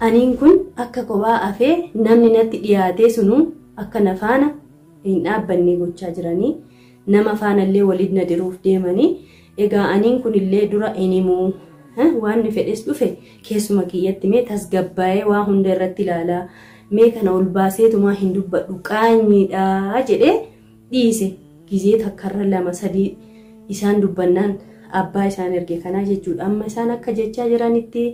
aniin kun akka kophaa afee namni natti dhiyaatee sunu akka na faana hin dhaabbanne gochaa jiranii nama faanallee waliin na diruuf deemanii egaa aniin kun illee dura enimuu waan ni fedhes dhufe keessuma kiyyatti mee tasgabbaa'ee waa hunda irratti ilaalaa mee kana ol baaseetuma hin dubbadhu qaanyiidha jedhee dhiise gizee takkarra lama sadii isaan dubbannaan abbaa isaan erge kanaa jechuudha amma isaan akka jechaa jiranitti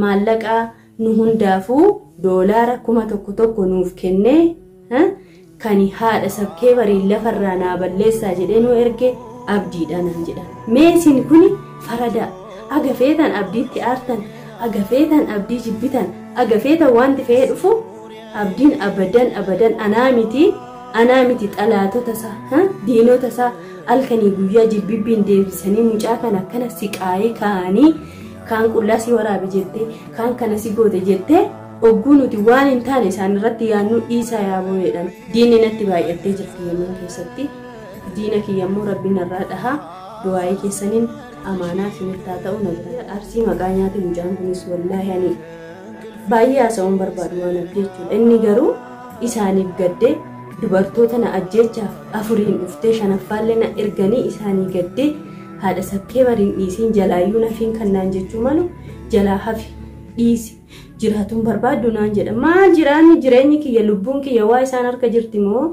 maallaqaa nu hundaafuu doolaara 1,000 nuuf kennee kan haadha sabkee barii lafarraa naa balleessaa jedhee nu erge abdiidha nan jedhan meesin kuni farada agafeetan abdiitti aartan agafeetan abdii jibbitan agafeetan wanti fe'ee dhufu abdiin abadan anaa miti xalaatota isaa diinota isaa alkanii guyyaa jibbibbiin deebisanii mucaa kan akkana siqaayee kaanii kaan qullaasii waraabe jettee kaan kana si goote jettee ogguu nuti waan hin taane isaan irratti yaannu dhiisaa yaaboo jedhan diinni natti baay'attee jirti yemmuu keessatti diina kiyyammoo rabbiin irraa dhahaa du'aayii keessaniin amaanaa sinirtaa ta'uu nagara arsii maqaa nyaate mucaan kunis wallaahi ani baay'ee haasa'uun barbaadu waan jechuudha inni garuu isaaniif gaddee dubartoota na ajjeechaaf afuriin dhuftee shanaffaallee na erganii isaanii gaddee haadha sabkee bariin dhiisiin jalaayyuu nafiin kannaan jechuu malu jalaa hafi dhiisi jiraatuun barbaaddu naan jedha maal jiraanni jireenyi kiyya lubbuun kiyya waa isaan harka jirti moo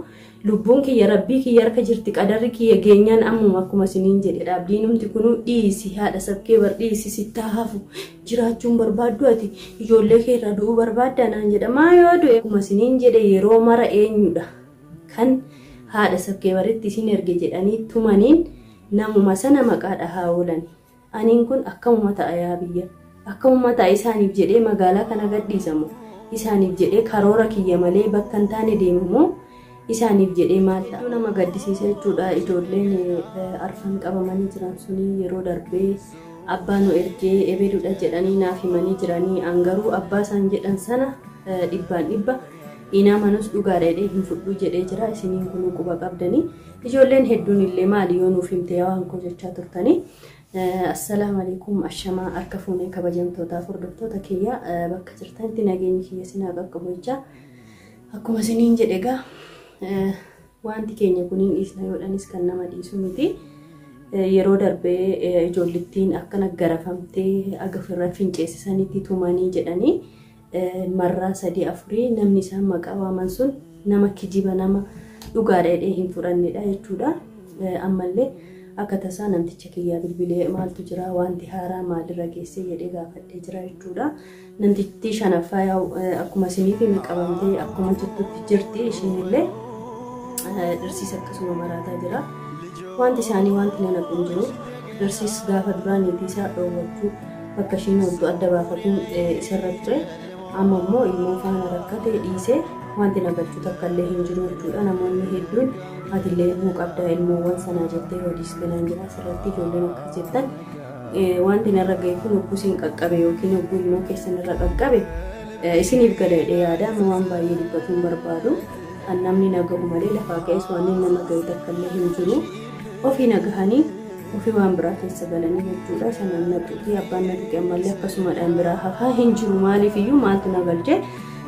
lubbuun kiyya rabbii kiyya harka jirti qadarri kiyya geenyaan ammuma akkuma isiniin jedhe abdiin humti kunuu dhiisi haadha sabkee bar dhiisi sittaa hafu jiraachuun barbaaddu ati ijoollee kee irraa du'uu barbaadda naan jedha maa yoo du'e akkuma isiniin jedhe yeroo mara eenyudha kan haadha sabkee baritti isin erge jedhanii tumaniin namuma sana maqaa dhahaa oolan aniin kun akkamuma ta'a yaa biyya akkamuma ta'a isaaniif jedhee magaalaa kana gadhiisamu isaaniif jedhee karoora kiyya malee bakka hin taane deemamu isaaniif jedhee maal ta'a nama gaddisiisa jechuudha ijoolleen arfan qabamanii jiran suni yeroo darbee abbaa nu ergee ebeedudha jedhanii naaf himanii jiranii angaruu abbaa isaan jedhan sana dhibbaan dhibba ina manus dhugaadhaadhee hin fudhu jedhee jira isiniin kun quba qabdanii ijoolleen hedduun illee maali yoo nuuf himte waan koo jechaa turtanii assalaamu alaykum ashamaa akka fuunee kabajamtootaa hordoftoota kiyya bakka jirtanitti nageenyi kiyya sinaa qaqqabu jecha akkuma isiniin jedhe egaa wanti keenya kuniin dhiisna yoodhanis kan nama dhiisu miti yeroo darbee ijoollittiin akkana garafamtee agafirra finceessisanitti tumanii jedhanii marraa 3-4 namni isaan maqaa waaman sun nama kijiba nama dhugaadhaadhee hin fudhannedha jechuudha ammallee akka tasaa namticha kiyyaa bilbilee maaltu jira wanti haaraa maalirra geessee jedhee gaafadhee jira jechuudha namtichi shanaffaa akkuma isiniif hin qabamtee akkuma jirtutti jirti ishiinillee darsiisa akkasuma maraataa jira wanti isaanii wanti nana kun jiru darsiis gaafa duraan niitiisaa dhoowwachuu bakka ishiin hoddu adda baafatuun isarra ture amma immoo ilmoo faana rakkate dhiisee wanti nagachuu takkallee hin jiru jechuudha namoonni hedduun atillee ilmoo qabdaa ilmoowwan sanaa jettee hodiis ganaan jira asirratti ijoolleen akkas jettan wanti narra ga'e kun hogguusiin qaqqabe yookiin hogguu ilmoo keessan irra qaqqabe isiniif galeedhe yaada amma waan baay'ee dubbatuun barbaadu an namni nagahu malee lafaa ka'es waan nama ga'e takkallee hin jiru ofii nagahanii ofii waan biraa keessa galanii jechuudha sanan natuutii abbaan natuutii ammallee akkasumadhaan biraa hafaa hin jiru maaliif iyyuu maaltu nagalchee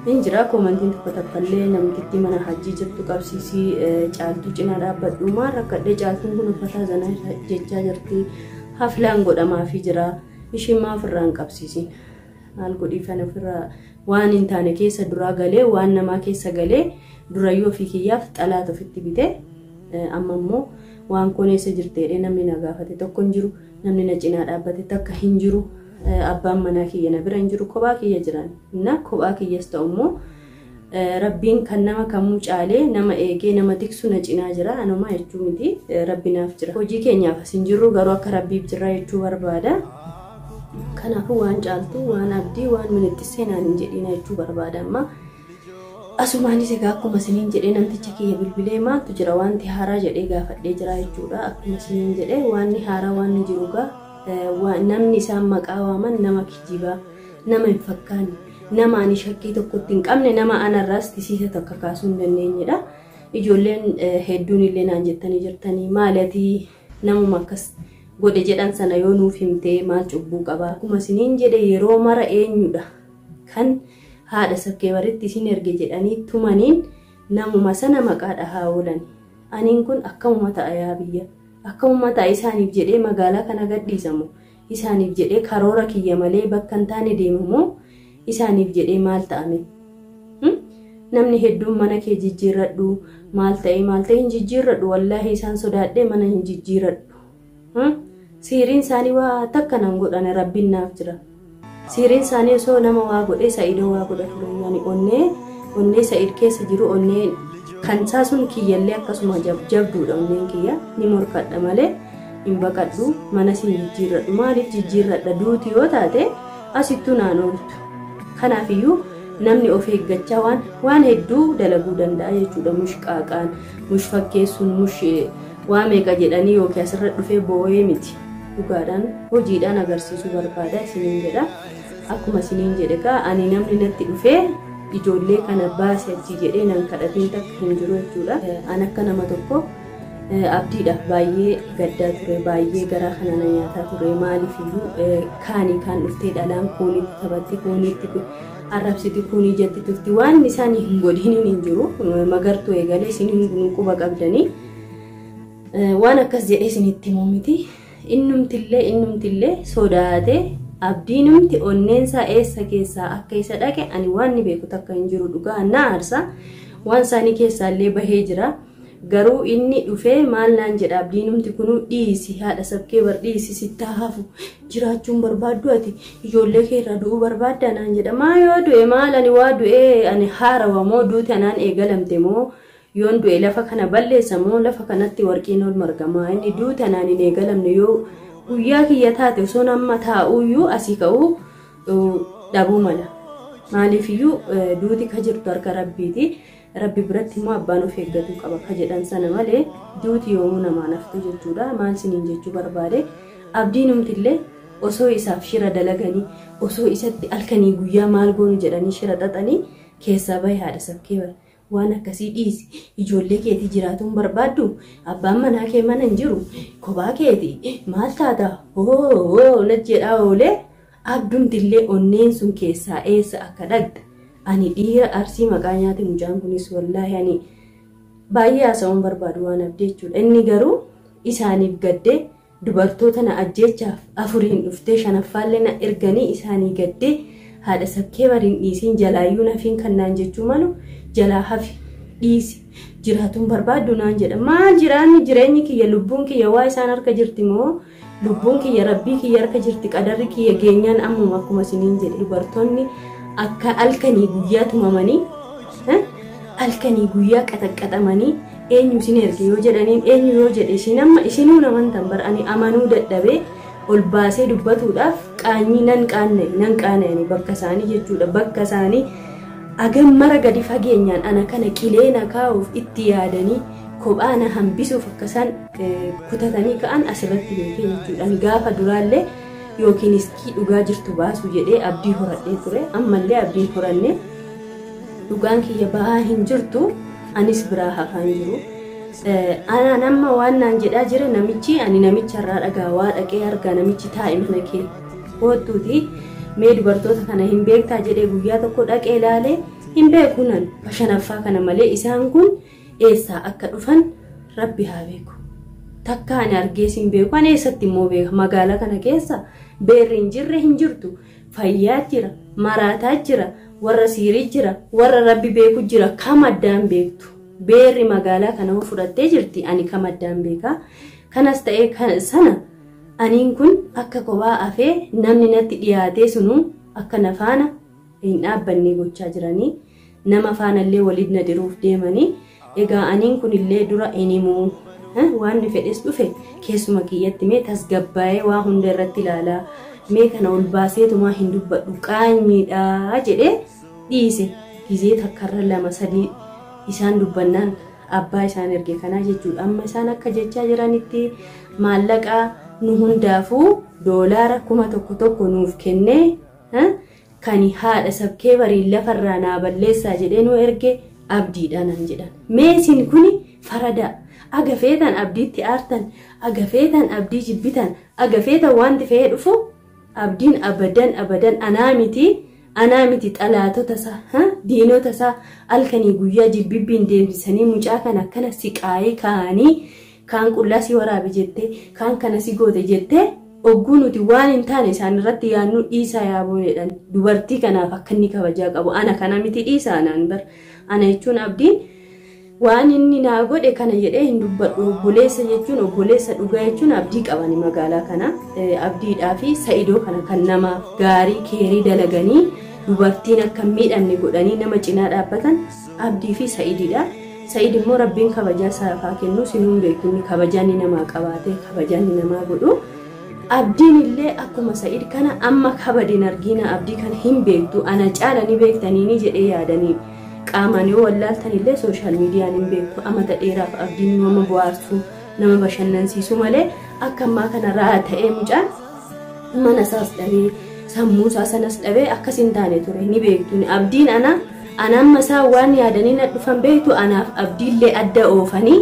hin jira koomantiin tokko takkallee namtitti mana hajjii jirtu qabsiisii caaltuu cinaa dhaabbadhu maal rakkadhee caaltuun kun uffataa zanaa jechaa jirti haflaan godhamaafii jira ishiin maaf irraa hin qabsiisin maal godhiifan ofirraa waan hin taane keessa duraa galee waan namaa keessa galee durayyuu ofii kiyyaaf xalaat ofitti bite amma immoo waan koneessa jirteedhe namni na gaafate tokko hin jiru namni na cinaa dhaabbate takka hin jiru abbaan manaa kiyya na bira hin jiru kophaa kiyya jiran na kophaa kiyyas ta'u immoo rabbiin kan nama kamuu caalee nama eegee nama tiksu na cinaa jira anuma jechuu miti rabbinaaf jira hojii keenyaaf as hin jirru garuu akka rabbiif jira jechuu barbaada kanaafuu waan caaltu waan abdii waan minitti seenaan hin jedhina jechuu barbaada amma asumaanis egaa akkuma isiniin jedhee namticha kiyya bilbilee maaltu jira wanti haaraa jedhee gaafadhee jira jechuudha akkuma isiniin jedhee waanni haaraa waan jiru gaa namni isaan maqaa waaman nama kijibaa nama hin fakkaanne nama ani shakkii tokkotti hin qabne nama anarraas tisiisa takka kaasuu hin dandeenyedha ijoolleen hedduun illee naan jettanii jirtanii maalatii namuma akkas godhe jedhan sana yoo nuuf himtee maal cubbuu qaba akkuma isiniin jedhe yeroo mara eenyudha kan haadha sabkee baritti isin erge jedhanii tumaniin namuma sana maqaa dhahaa oolan. Aniin kun akkamuma ta'a yaa biyya. Akkamuma ta'a isaaniif jedhee magaalaa kana gadhiisamu. Isaaniif jedhee karoora kiyya malee bakka hin taane deemamu. Isaaniif jedhee maal ta'ame? Namni hedduun mana kee jijjiirradhu maal ta'e hin jijjiirradhu wallahi isaan sodaadhee mana hin jijjiirradhu. Siiriin isaanii waa takka nan godhan rabbiin naaf jira. Siiriin isaanii osoo nama waa godhee Sa'idoo waa godhatu yaani onnee Sa'id keessa jiru onnee kan isaa sun kiyyallee akkasuma jabduudha onneen kiyya ni morkadha malee hin baqadhu mana sin jijjiirradhu maaliif jijjiirradha duuti yoo taate asittuu naan ooltu. Kanaafiyyuu namni of eeggachaa waan hedduu dalaguu danda'a jechuudha. Mushqaaqaan mush fakkeessuun mush waa meeqa jedhanii yookiin asirra dhufee boo'ee miti. Dhugaadhaan hojiidhaan agarsiisuu barbaada isiniin jedha. Akkuma isiniin jedhe ani namni natti dhufee ijoollee kana baase achi jedhee nan kadhatiin takka hin jiru jechuudha. An akka nama tokko abdiidha baay'ee gaddaa ture baay'ee garaa kana na nyaataa ture maaliifiyyuu kaanii kaan dhuftee dhalaan kuunitti taphatti kuunitti arrabsiti kuunii jetti tufti waan isaanii hin godhiniin hin jiru magartuu eegalee isiniin quba qabdanii waan akkas jedhee isinitti himuu miti. Innumtillee sodaatee abdiinumti onneensaa eessa keessaa akka isa dhaqe ani waan ni beeku takka hin jiru dhugaa na aarsa waan isaanii keessaallee bahee jira. Garuu inni dhufee maal naan jedha abdiinumti kunuu dhiisi haadha sabkee bar dhiisi sitti hafu jiraachuun barbaaddu ati ijoollee kee irraa du'uu barbaadda naan jedha. Maa yoo du'e maal ani waa du'ee ani haarawa moo duuti anaan eegalamte moo yoon du'e lafa kana balleessa moo lafa kanatti warqiin ol margamaa inni duuti anaan hin eegalamne yoo guyyaa kiyya taate osoo nama taa'uuyyuu asii ka'uu dhabuu mala. Maaliifiyyuu duuti ka jirtu harka rabbiiti. Rabbi biratti immoo abbaan of eeggatu qaba ka jedhan sana malee duuti yoomuu namaa naftu jechuudha. Maal siniin jechuu barbaade abdiinumtillee osoo isaaf shira dalaganii osoo isatti halkanii guyyaa maal goonu jedhanii shira xaxanii keessaa bahe haadha sabkee bara waan akkasii dhiisi ijoollee keetii jiraatuun barbaaddu abbaan manaa kee mana hin jiru kophaa keetii maal taata nat jedhaa oolee abdumtillee onneen sun keessaa eessa akka dhaqxe. Ani dhiira arsii maqaa nyaate mucaan kunis wallahi ani baay'ee haasa'uun barbaadu waan abdii jechuudha. Inni garuu isaaniif gaddee dubartoota na ajjeechaaf afuriin dhuftee shanaffaallee na erganii isaanii gaddee haadha sabkee bariin dhiisiin jalaayyuu nafiin kan naan jechuu malu jalaa hafi dhiisi jiraatuun barbaaddu naan jedha. Maal jiraanni jireenyi kiyya lubbuun kiyya waa isaan harka jirti moo lubbuun kiyya rabbii kiyya harka jirti qadarri kiyya geenyaan ammuma akkuma isiniin jedhe dubartoonni akka halkanii guyyaa tumamanii halkanii guyyaa qaxaqqaxamanii eenyu isin erge yoo jedhaniin eenyu yoo jedhe isinuu namantan bar ani amanuu dadhabee ol baasee dubbatuudhaaf qaanyii nan qaana'ani bakka isaanii jechuudha. Bakka isaanii agam mara gadi fageenyaan ana kana qilee na kaa'uuf itti yaadanii kophaa na hambisuuf akkasaan kutatanii ka'an asirratti beekee jechuudha. Gaafa duraallee yookiin iskii dhugaa jirtu baasu jedhee abdii horadhee ture ammallee abdii horanne dhugaan kiyya bahaa hin jirtu anis biraa hafaan jiru. Ana nama waan naan jedhaa jira namichi ani namicharraa dhagaa waa dhaqee argaa namichi taa'e mana kee hoottuuti mee dubartoota kana hin beektaa jedhee guyyaa tokko dhaqee ilaalee hin beeku nan bashanaffaa kana malee isaan kun eessaa akka dhufan rabbi haa beeku. Takka ani argees hin beeku ani eessatti immoo beeka magaalaa kana keessa beerri hin jirre hin jirtu fayyaa jira maraataa jira warra siirii jira warra rabbi beeku jira kam addaan beektu beerri magaalaa kana fudhattee jirti ani kam addaan beeka. Kanas ta'ee sana aniin kun akka kophaa afee namni natti dhiyaatee sunu akka na faana hin dhaabbanne gochaa jiranii nama faanallee waliin na diruuf deemanii egaa aniin kun illee dura enimuu waan fedhes dhufe keessuma kiyyatti mee tasgabbaa'ee waa hunda irratti ilaalaa mee kana ol baaseetuma hin dubbadhu qaanyiidha jedhee dhiise. Gizee takkarra lama sadii isaan dubbannaan abbaa isaan erge kanaa jechuudha. Amma isaan akka jechaa jiranitti maallaqaa nu hundaafuu doolaara 1,000 nuuf kennee kan haadha sabkee bariin lafarraa naa balleessaa jedhee nu erge abdiidha nan jedhan. Meesin kuni farada agafeetan abdiitti aartan agafeetan abdii jibbitan agafeetan wanti fe'ee dhufu abdiin abadan anaa miti Anaa miti xalaatota isaa diinota isaa halkanii guyyaa jibbibbiin deemsisanii mucaa kana akkana siqaayee kaanii kaan qullaa si waraabe jettee kaan kana si goote jettee ogguu nuti waan hin taane isaan irratti yaannu dhiisaa yaaboonedhaan dubartii kanaaf akka inni kabajaa qabu ana kana miti dhiisaa naan bar ana jechuun Abdiin waan inni naa godhe kana jedhee hin dubbadhu obboleessa jechuun obboleessa dhugaa jechuun Abdii qabani magaalaa kana Abdiidhaa fi Sa'idoo kana kan nama gaarii keerii dalaganii dubartiin akka miidhamne godhanii nama cinaa dhaabbatan Abdii fi Sa'ididha. Sa'id immoo Rabbiin kabajaa saafaa kennu sinuun beekni kabajaan namaa qabaatee kabajaan namaa godhu. Abdiin illee akkuma Sa'id kana amma kabadin argina Abdii kan hin beektu ana caalanii beektanii jedhee yaadanii qaamaan yoo wallaaltan illee sooshaal miidiyaan hin beektu amata dheeraaf Abdiin nama bohaarsu nama bashannansiisu malee akka ammaa kana raa ta'ee mucaan mana isaas dhabee sammuu isaa sanas dhabee akkasin taane ture ni beektu Abdiin ana amma isaa waan yaadanii na dhufan beektu anaaf Abdiillee adda oofanii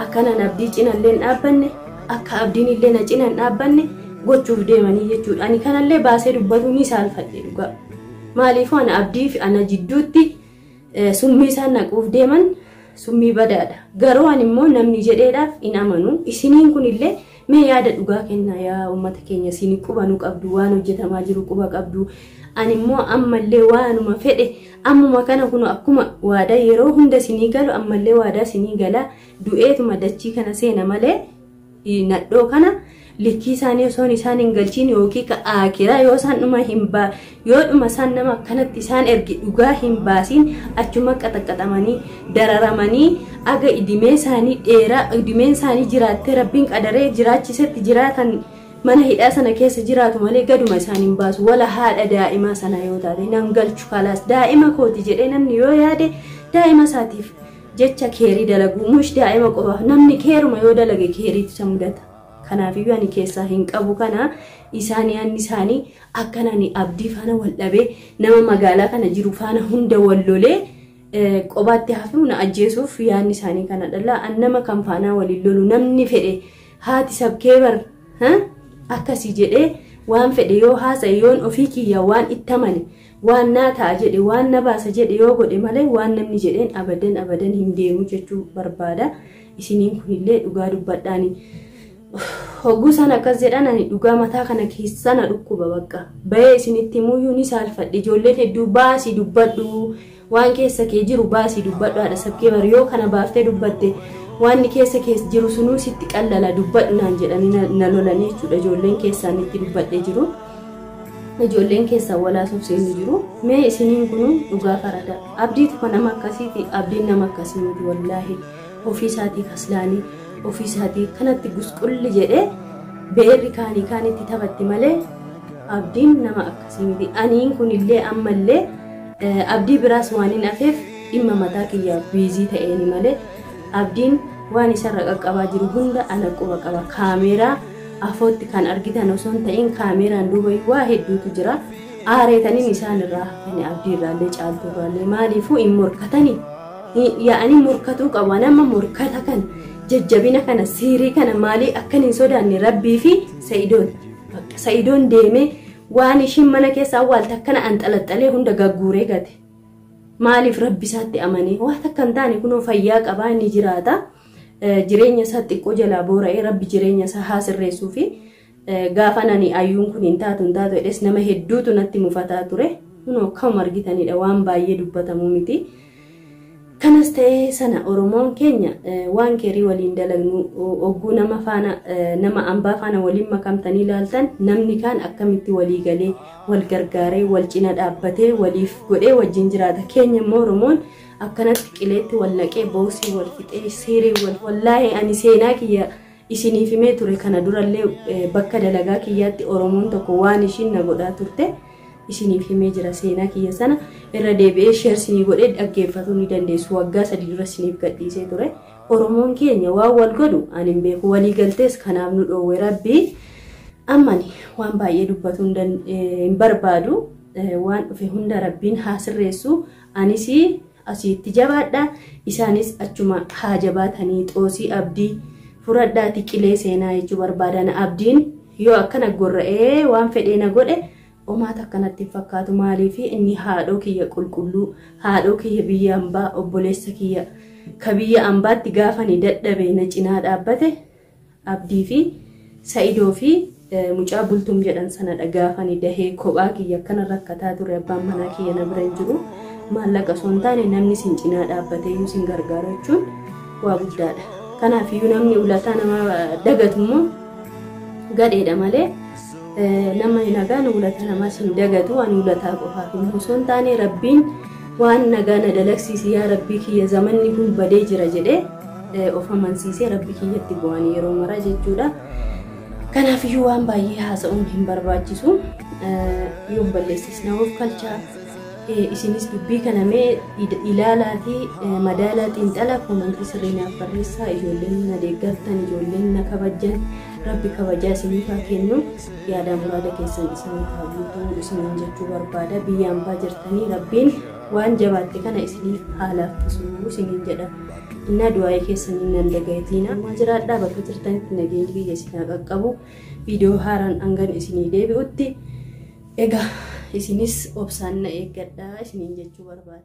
akkanan Abdii cinallee hin dhaabbanne akka Abdiin illee na cina hin dhaabbanne gochuuf deemanii jechuudha. Ani kanallee baasee dubbatu ni saalfadhe dhugaa. Maaliif ana Abdii fi ana jidduutti summii isaan naquuf deeman summii badaadha. Garuu ani immoo namni jedheedhaaf hin amanu. Isiniin kunillee mee yaada dhugaa kennaa yaa uummata keenya isin qubanuu qabdu waan hojjetamaa jiru quba qabdu. Ani immoo ammallee waanuma fedhe ammuma kana kun akkuma waadaa yeroo hunda isinii galu ammallee waadaa isinii gala du'eetuma dachii kana seena malee nadhoo kana likkii isaanii osoo isaan hin galchiin yookiin ka akiraa yoo isaan dhuma hin baa yoo dhuma isaan nama kanatti isaan ergi dhugaa hin baasiin achuma qaxaqaxamanii dararamanii aga idimee isaanii dheeraa idimeen isaanii jiraattee Rabbiin qadaree jiraachisetti jiraatan mana hidhaa sana keessa jiraatu malee gaduma isaan hin baasu wala haadha daa'imaa sana yoo taate nan galchu kalaas daa'ima kooti jedhee namni yoo yaade daa'ima isaatiif jecha keerii dalagu mush daa'ima qofa namni keeruma yoo dalage keeriitu isa mudata. Kanaafuu ani keessaa hin qabu kana isaanii akkanani Abdii faana wal dhabee nama magaalaa kana jiru faana hunda wal lolee qobaatti hafu na ajjeesuuf yaanni isaanii kana dhala annama kan faana waliin lolu namni fedhe haati sabkee bar akkasii jedhee waan fedhe yoo haasa'e yoon ofii kiyya waan ittamane waan naa ta'a jedhe waan na baasa jedhe yoo godhe malee waan namni jedheen abadan hin deemu jechuu barbaada. Isiniin kunillee dhugaa dubbadhaani. Hogguu sana akkas jedhan ani dhugaa mataa kana keessa na dhukkuba bakka bahee isinitti muyyuu ni saalfadhe ijoolleen hedduu baasii dubbadhu waan keessa kee jiru baasii dubbadhu haadha sabkee bar yoo kana baaftee dubbatte waan keessa kee jiru sunuu sitti qallala dubbadhu naan jedhanii na lolanii jechuudha. Ijoolleen keessaan itti dubbadhee jiru ijoolleen keessaa walaasuuf seenuu jiru mee isiniin kun dhugaa farada Abdiitu kan nama akkasiiti Abdiin nama akkasii miti wallaahi ofii isaatiif aslaanii ofii isaatii kanatti gusqulli jedhee beerri kaanitti taphatti malee Abdiin nama akkasii miti. Aniin kunillee ammallee Abdii biraas waan hin hafeef dhimma mataa kiyyaa biizii ta'een malee Abdiin waan isarra qaqqabaa jiru hunda ana quba qaba. Kaameeraa afootti kan argitan osoo hin ta'in kaameeraan duuba waa hedduutu jira. Aareetaniin isaan irraa hafanii Abdii irraallee caaltuu irraallee maaliifuu hin morkatanii yaa'anii morkatuu qabu. Nama morkata kan jajjabina kana siirii kana maalii akkan hin sodaanne Rabbii fi Sa'idoon deemee waan ishiin mana keessa awwaalta akkana anxalaxalee hunda gagguuree gate maaliif Rabbi isaatti amanee waan akka hin taane kunoo fayyaa qabaa inni jiraata jireenya isaa xiqqoo jalaa boora'ee Rabbi jireenya isaa haa sirreessuu fi gaafa nani ayyuun kun hin taatu jedhes nama hedduutu natti mufataa ture kunoo akkuma argitanidha waan baay'ee dubbatamu miti. Kanas ta'ee sana Oromoon keenya waan keerii waliin dalagnu ogguu nama faana nama ambaa faana waliin makamtanii ilaaltan namni kaan akkamitti walii galee wal gargaaree wal cina dhaabbatee waliif godhee wajjin jiraata. Keenya immoo Oromoon akkanatti qileetti wal naqee boosii wal fixee siirii wallaahi ani seenaa kiyya isiniif himee ture kana durallee bakka dalagaa kiyyaatti Oromoon tokko waan ishiin na godhaa turte isiniif himee jira seenaa kiyya sana irra deebi'ee sheer sinii godhee dhaggeeffatuu ni dandeessu. Waggaa 3 dura siniif gadhiisee ture. Oromoon keenya waan wal godhu ani hin beeku walii galtees kanaaf nu dhoowwe Rabbii ammani waan baay'ee dubbatu hin barbaadu waan dhufe hunda Rabbiin haa sirreessu. Anis asitti jabaadha isaanis achuma haa jabaatanii xoosii Abdii furadhaati qilee seenaa jechuu barbaadan. Abdiin yoo akkana gorra'ee waan fedhee na godhe omaata akkanatti fakkaatu maaliif inni haadhoo kiyya qulqulluu haadhoo kiyya biyya ambaa obboleessa kiyya ka biyya ambaatti gaafani dadhabe na cinaa dhaabbate Abdii fi Sa'idoo fi mucaa bultum jedhan sana gaafani dahee kophaa kiyya akkana rakkataa ture abbaan manaa kiyya na bira jiru maallaqa son taane namni sin cinaa dhaabbatee yoo sin gargaarachuun waa guddaadha. Kanaaf iyyuu namni ulataa nama dagatummoo gadheedha malee nama nagaan ulata nama sin dagatu waan ulataa qofaaf immoo son taane rabbiin waan nagaa na dalaksiisi yaa rabbii kiyya zamanni kun badee jira jedhee of amansiisee rabbii kiyyatti bu'anii yeroo mara jechuudha. Kanaaf iyyuu waan baay'ee haasa'uun hin barbaachisu yoo balleessisna of kalchaa isinis dubbii kana mee ilaalaatii madaalaa xiinxala komantii sirriinaaf barreessaa ijoolleen na deeggartan ijoolleen na kabajan rabbi kabajaa isiniif haa kennu yaada muraada keessan isiniif haa guutuu isiniin jechuu barbaada biyya ambaa jirtanii rabbiin waan jabaatte kana isiniif haa laaffisuu isiniin jedha inna du'aa'ee keessanii nan dagaatiina amma jiraadhaa bakka jirtanitti nageenyi biyya isinaa qaqqabu viidiyoo haaraan hangan isinii deebi'utti egaa isinis obsaan na eeggadhaa isiniin jechuu barbaada.